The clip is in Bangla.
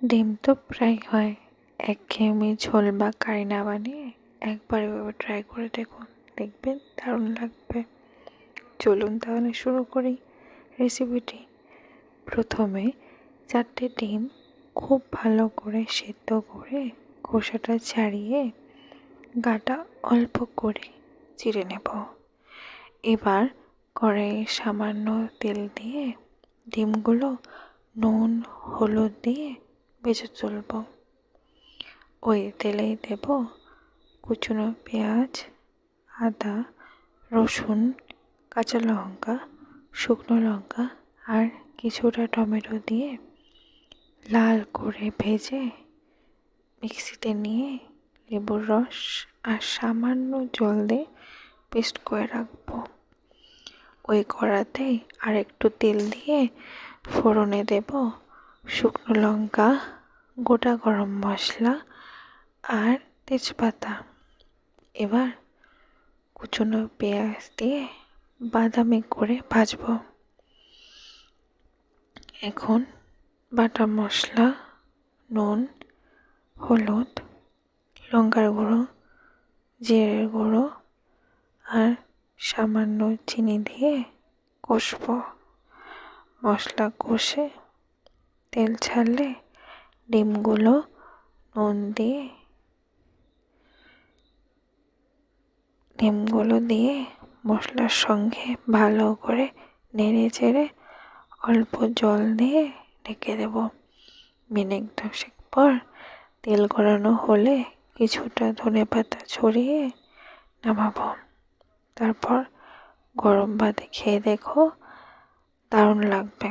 ডিম তো প্রায় হয় একঘেয়েমি ঝোল বা কারি না বানিয়ে একবার এভাবে ট্রাই করে দেখুন, দেখবেন দারুণ লাগবে। চলুন তাহলে শুরু করি রেসিপিটি। প্রথমে 4টে ডিম খুব ভালো করে সেদ্ধ করে খোসাটা ছাড়িয়ে গাটা অল্প করে চিড়ে নেব। এবার কড়াইয়ে সামান্য তেল দিয়ে ডিমগুলো নুন হলুদ দিয়ে ভেজে তুলব। ওই তেলেই দেব কুচনো পেঁয়াজ, আদা, রসুন, কাঁচা লঙ্কা, শুকনো লঙ্কা আর কিছুটা টমেটো দিয়ে লাল করে ভেজে মিক্সিতে নিয়ে লেবুর রস আর সামান্য জল দিয়ে পেস্ট করে রাখবো। ওই কড়াতেই আর একটু তেল দিয়ে ফোড়নে দেব শুকনো লঙ্কা, গোটা গরম মশলা আর তেজপাতা। এবার কুচনো পেঁয়াজ দিয়ে বাদামি করে ভাজবো। এখন বাটা মশলা, নুন, হলুদ, লঙ্কার গুঁড়ো, জিরের গুঁড়ো আর সামান্য চিনি দিয়ে কষবো। মশলা কষে তেল ছাড়লে ডিমগুলো নুন দিয়ে মশলার সঙ্গে ভালো করে নেড়ে চেড়ে অল্প জল দিয়ে ঢেকে দেব। মিনিট 10 পর তেল গড়ানো হলে কিছুটা ধনেপাতা ছড়িয়ে নামাবো। তারপর গরম ভাতে খেয়ে দেখো, দারুণ লাগবে।